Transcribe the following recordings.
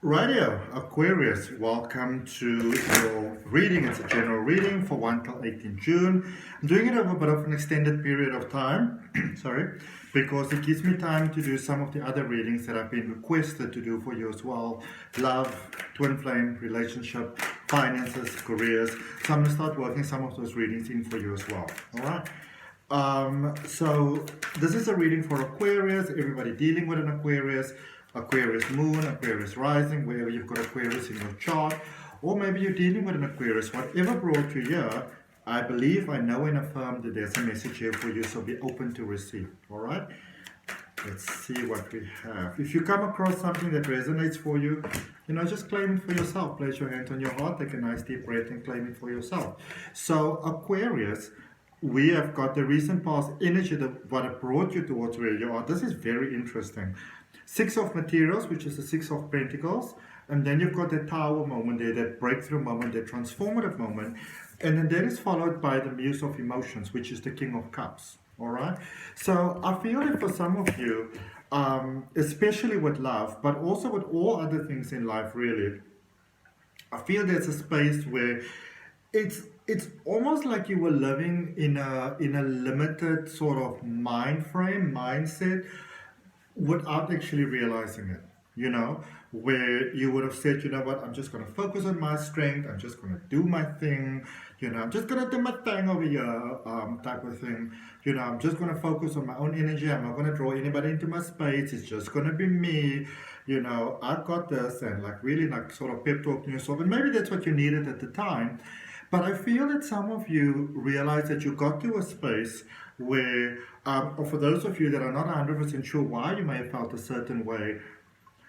Radio Aquarius, welcome to your reading. It's a general reading for 1 till 18 June. I'm doing it over a bit of an extended period of time, sorry, because it gives me time to do some of the other readings that I've been requested to do for you as well. Love, twin flame, relationship, finances, careers. So I'm going to start working some of those readings in for you as well. All right. So this is a reading for Aquarius, everybody dealing with an Aquarius. Aquarius moon, Aquarius rising, wherever you've got Aquarius in your chart, or maybe you're dealing with an Aquarius, whatever brought you here, I believe, I know and affirm that there's a message here for you, so be open to receive, all right? Let's see what we have. If you come across something that resonates for you, just claim it for yourself. Place your hand on your heart, take a nice deep breath and claim it for yourself. So Aquarius, we have got the recent past energy that what it brought you towards where you are. This is very interesting. Six of materials, which is the Six of Pentacles, and then you've got that tower moment there, that breakthrough moment, that transformative moment, and then that is followed by the Muse of Emotions, which is the King of Cups. All right. So I feel that for some of you, especially with love, but also with all other things in life, really, I feel there's a space where it's almost like you were living in a limited sort of mindset without actually realizing it, where you would have said, you know what, I'm just going to focus on my strength, I'm just going to do my thing, I'm just going to do my thing over here, type of thing, I'm just going to focus on my own energy, I'm not going to draw anybody into my space, it's just going to be me, I've got this, and really sort of pep talking yourself, and maybe that's what you needed at the time. But I feel that some of you realize that you got to a space where, or for those of you that are not 100% sure why you may have felt a certain way,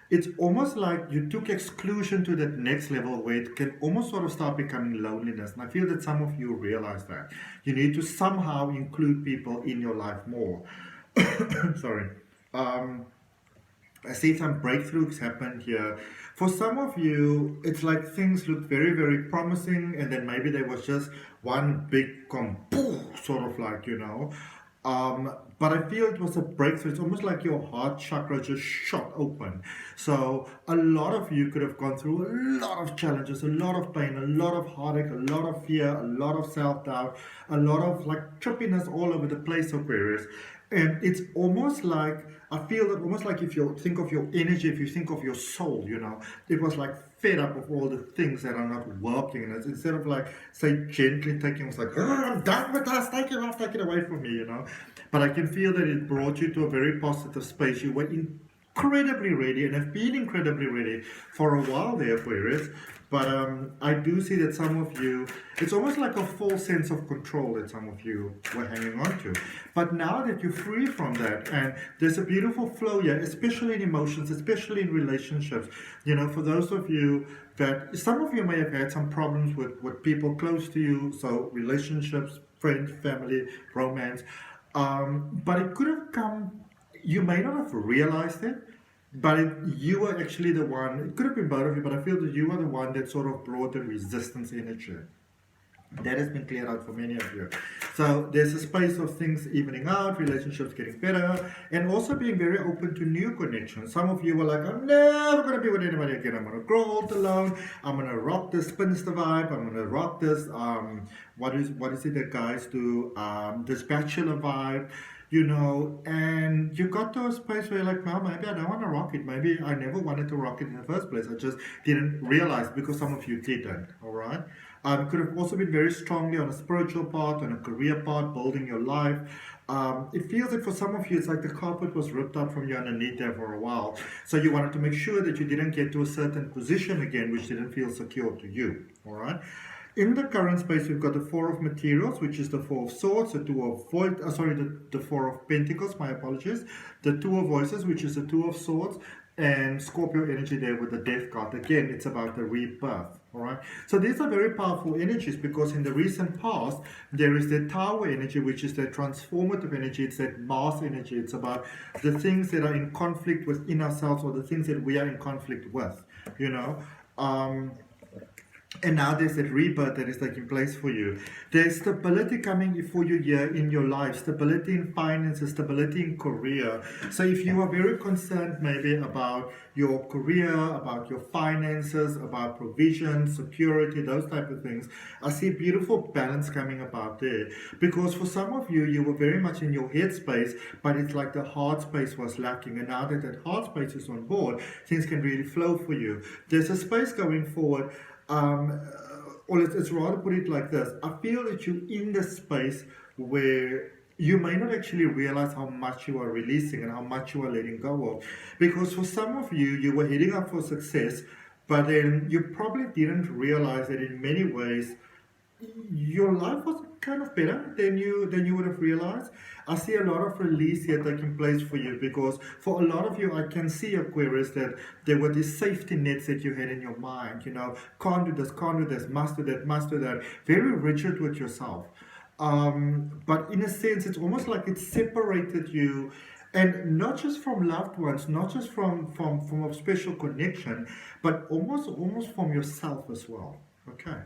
it's almost like you took exclusion to that next level where it can almost sort of start becoming loneliness. And I feel that some of you realize that. You need to somehow include people in your life more. Sorry. I see some breakthroughs happen here. For some of you, it's like things look very, very promising, and then maybe there was just one big sort of like, but I feel it was a breakthrough. It's almost like your heart chakra just shot open. So a lot of you could have gone through a lot of challenges, a lot of pain, a lot of heartache, a lot of fear, a lot of self-doubt, a lot of trippiness all over the place, Aquarius. And it's almost like, I feel that almost like if you think of your energy, if you think of your soul, it was fed up of all the things that are not working. And it's instead of say gently taking, it's I'm done with this, take it off, take it away from me, But I can feel that it brought you to a very positive space. You were incredibly ready and have been incredibly ready for a while there, Aquarius. But I do see that some of you, it's almost like a false sense of control that some of you were hanging on to. But now that you're free from that, and there's a beautiful flow here, especially in emotions, especially in relationships. For those of you that, some of you may have had some problems with people close to you, so relationships, friends, family, romance. But it could have come, you may not have realized it, but you were actually the one, it could have been both of you, but I feel that you were the one that sort of brought the resistance energy. That has been cleared out for many of you. So there's a space of things evening out, relationships getting better, and also being very open to new connections. Some of you were like, I'm never going to be with anybody again. I'm going to grow old alone. I'm going to rock this spinster vibe. I'm going to rock this, what is it that guys do, this bachelor vibe. And you got to a space where you're like, well, maybe I don't want to rock it. Maybe I never wanted to rock it in the first place. I just didn't realize because some of you didn't, all right? Could have also been very strongly on a spiritual part, on a career part, building your life. It feels like for some of you, it's like the carpet was ripped up from you underneath there for a while. So you wanted to make sure that you didn't get to a certain position again, which didn't feel secure to you, all right? In the current space, we've got the Four of Materials, which is the Four of Swords, the Two of the Four of Pentacles, my apologies, the Two of Voices, which is the Two of Swords, and Scorpio energy there with the Death card. Again, it's about the rebirth, all right? So these are very powerful energies because in the recent past, there is the Tower energy, which is the transformative energy. It's that mass energy. It's about the things that are in conflict within ourselves or the things that we are in conflict with, And now there's that rebirth that is taking place for you. There's stability coming for you here in your life, stability in finances, stability in career. So if you are very concerned maybe about your career, about your finances, about provision, security, those type of things, I see a beautiful balance coming about there. Because for some of you, you were very much in your head space, but it's like the heart space was lacking. And now that heart space is on board, things can really flow for you. There's a space going forward. Or let's rather put it like this. I feel that you're in the space where you may not actually realize how much you are releasing and how much you are letting go of. Because for some of you, you were heading up for success, but then you probably didn't realize that in many ways, your life was kind of better than you would have realized. I see a lot of release here taking place for you, because for a lot of you, I can see, Aquarius, that there were these safety nets that you had in your mind. Can't do this, must do that. Very rigid with yourself. But in a sense, it's almost like it separated you, and not just from loved ones, not just from a special connection, but almost from yourself as well. Okay.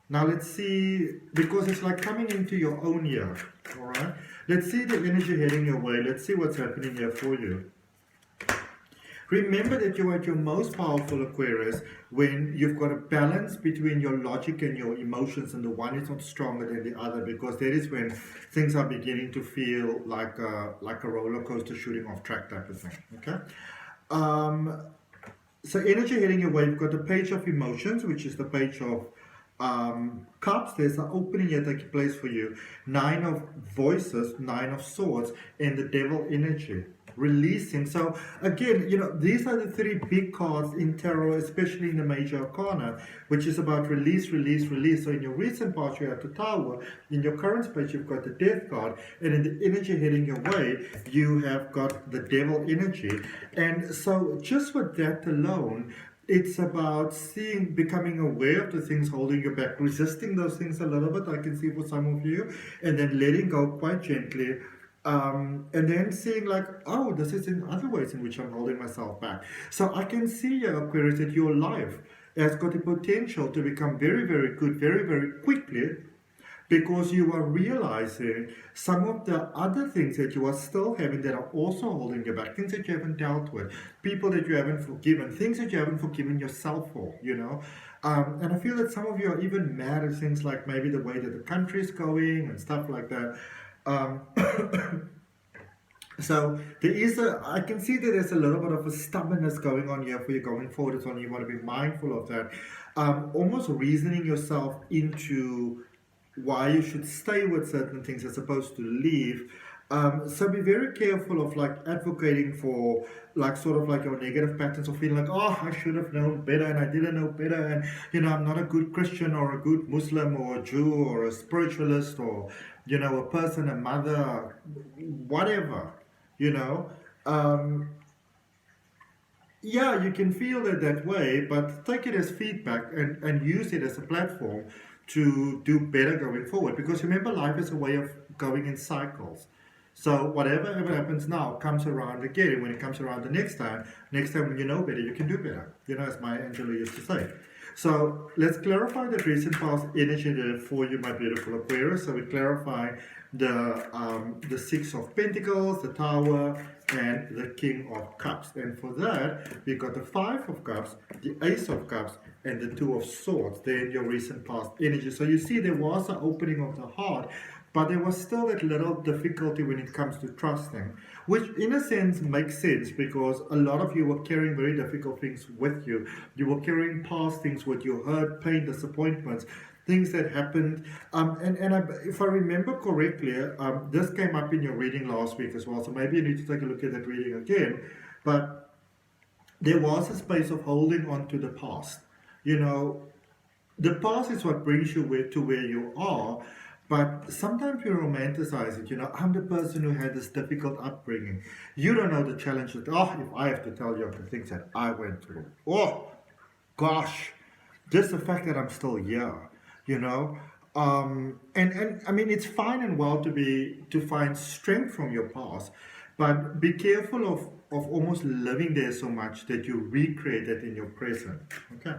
Now let's see, because it's like coming into your own year, all right? Let's see the energy heading your way. Let's see what's happening here for you. Remember that you're at your most powerful, Aquarius, when you've got a balance between your logic and your emotions, and the one is not stronger than the other, because that is when things are beginning to feel like a roller coaster shooting off track type of thing, okay? So energy heading your way, you've got the page of emotions, which is the page of cups. There's an opening here taking place for you. 9 of voices, 9 of swords, and the devil energy releasing. So again, these are the 3 big cards in tarot, especially in the major arcana, which is about release. So in your recent part you have the Tower, in your current space you've got the Death card, and in the energy heading your way you have got the devil energy. And so just with that alone, it's about becoming aware of the things holding you back, resisting those things a little bit, I can see for some of you, and then letting go quite gently. And then seeing like, oh, this is in other ways in which I'm holding myself back. So I can see here, Aquarius, that your life has got the potential to become very, very good, very, very quickly, because you are realizing some of the other things that you are still having that are also holding you back, things that you haven't dealt with, people that you haven't forgiven, things that you haven't forgiven yourself for, and I feel that some of you are even mad at things like maybe the way that the country is going and stuff like that. So I can see that there's a little bit of a stubbornness going on here for you going forward. It's only you want to be mindful of that. Almost reasoning yourself into why you should stay with certain things as opposed to leave. So be very careful of like advocating for like sort of like your negative patterns of feeling like, oh, I should have known better and I didn't know better, and I'm not a good Christian or a good Muslim or a Jew or a spiritualist or a person, a mother, whatever, yeah, you can feel that way, but take it as feedback and use it as a platform to do better going forward. Because remember, life is a way of going in cycles. So whatever ever happens now comes around again. When it comes around the next time when you know better, you can do better. As Maya Angelou used to say. So let's clarify the recent past energy there for you, my beautiful Aquarius. So we clarify the 6 of Pentacles, the Tower, and the King of Cups. And for that, we got the 5 of Cups, the Ace of Cups, and the 2 of Swords. They're in your recent past energy. So you see there was an opening of the heart, but there was still that little difficulty when it comes to trusting, which in a sense makes sense, because a lot of you were carrying very difficult things with you. You were carrying past things with you, hurt, pain, disappointments, things that happened. If I remember correctly, this came up in your reading last week as well, so maybe you need to take a look at that reading again. But there was a space of holding on to the past. The past is what brings you to where you are. But sometimes we romanticize it, I'm the person who had this difficult upbringing. You don't know the challenges. Oh, if I have to tell you of the things that I went through. Oh, gosh. Just the fact that I'm still here, and I mean, it's fine and well to find strength from your past, but be careful of almost living there so much that you recreate it in your present, okay?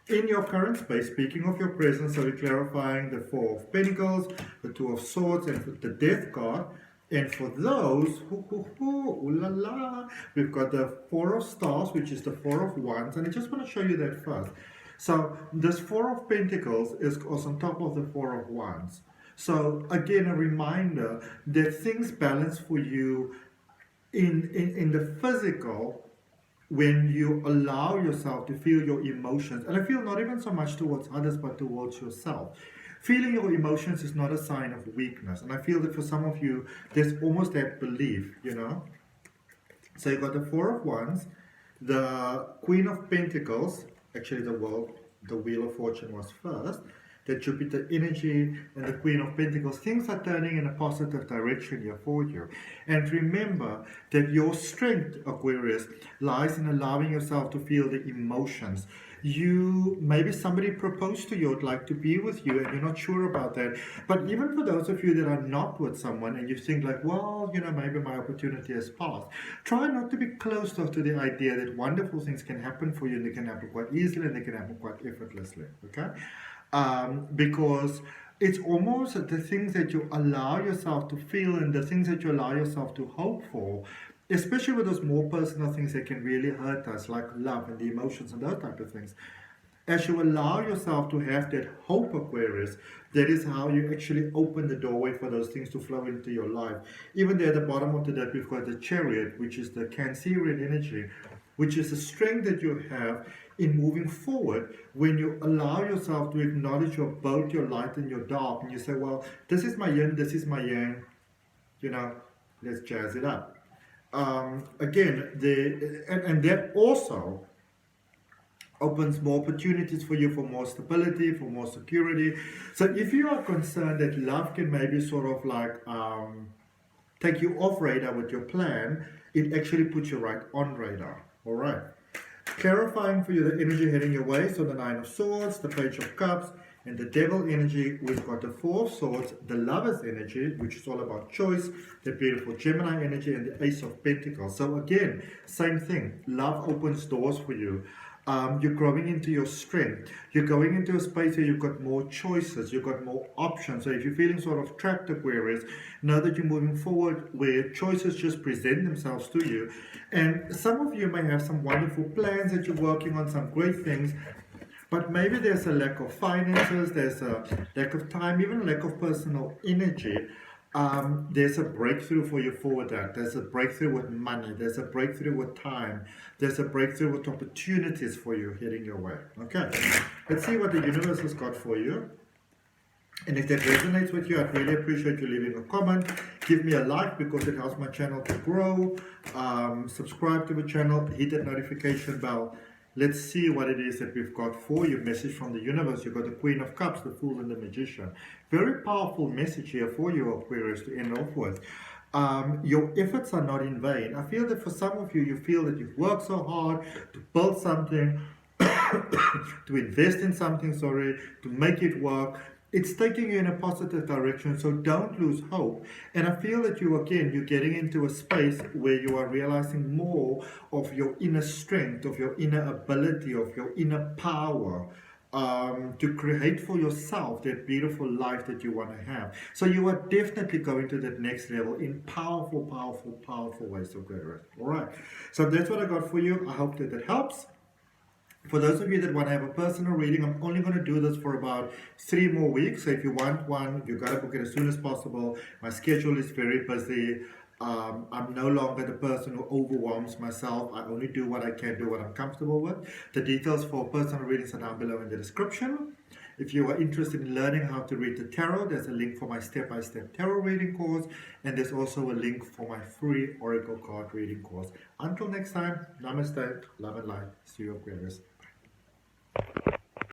in your current space, speaking of your presence, so we're clarifying the Four of Pentacles, the Two of Swords, and the Death card. And for those, ooh la la, we've got the Four of Stars, which is the Four of Wands, and I just want to show you that first. So this Four of Pentacles is on top of the Four of Wands. So again, a reminder that things balance for you in the physical when you allow yourself to feel your emotions. And I feel not even so much towards others, but towards yourself. Feeling your emotions is not a sign of weakness. And I feel that for some of you, there's almost that belief, you know. So you got the Four of Wands, the Queen of Pentacles, actually the Wheel of Fortune was first, the Jupiter energy and the Queen of Pentacles. Things are turning in a positive direction here for you. And remember that your strength, Aquarius, lies in allowing yourself to feel the emotions. Maybe somebody proposed to you, would like to be with you, and you're not sure about that. But even for those of you that are not with someone and you think like, well, you know, maybe my opportunity has passed, try not to be closed off to the idea that wonderful things can happen for you, and they can happen quite easily and they can happen quite effortlessly, okay? Because it's almost the things that you allow yourself to feel and the things that you allow yourself to hope for, especially with those more personal things that can really hurt us, like love and the emotions and those type of things. As you allow yourself to have that hope, Aquarius, that is how you actually open the doorway for those things to flow into your life. Even there at the bottom of the deck, we've got the Chariot, which is the Cancerian energy, which is the strength that you have in moving forward when you allow yourself to acknowledge your both your light and your dark, and you say, well, this is my yin, this is my yang, you know, let's jazz it up. Again, and that also opens more opportunities for you for more stability, for more security. So if you are concerned that love can maybe sort of like take you off radar with your plan, it actually puts you right on radar. All right. Clarifying for you the energy heading your way. So the Nine of Swords, the Page of Cups, and the Devil energy. We've got the Four of Swords, the Lover's energy, which is all about choice, the beautiful Gemini energy, and the Ace of Pentacles. So again, same thing. Love opens doors for you. You're growing into your strength. You're going into a space where you've got more choices, you've got more options. So if you're feeling sort of trapped, Aquarius, know that you're moving forward where choices just present themselves to you. And some of you may have some wonderful plans that you're working on, some great things, but maybe there's a lack of finances, there's a lack of time, even a lack of personal energy. There's a breakthrough for you for that. There's a breakthrough with money. There's a breakthrough with time. There's a breakthrough with opportunities for you heading your way. Okay, let's see what the universe has got for you. And if that resonates with you, I'd really appreciate you leaving a comment. Give me a like because it helps my channel to grow. Subscribe to the channel. Hit that notification bell. Let's see what it is that we've got for you. Message from the universe. You've got the Queen of Cups, the Fool, and the Magician. Very powerful message here for you, Aquarius, to end off with. Your efforts are not in vain. I feel that for some of you, you feel that you've worked so hard to build something, to invest in something, to make it work. It's taking you in a positive direction, so don't lose hope. And I feel that you're getting into a space where you are realizing more of your inner strength, of your inner ability, of your inner power, to create for yourself that beautiful life that you want to have. So you are definitely going to that next level in powerful, powerful, powerful ways, Aquarius. All right. So that's what I got for you. I hope that that helps. For those of you that want to have a personal reading, I'm only going to do this for about 3 more weeks. So if you want one, you've got to book it as soon as possible. My schedule is very busy. I'm no longer the person who overwhelms myself. I only do what I can do, what I'm comfortable with. The details for personal readings are down below in the description. If you are interested in learning how to read the tarot, there's a link for my step-by-step tarot reading course, and there's also a link for my free oracle card reading course. Until next time, namaste, love and light. See you, Aquarius.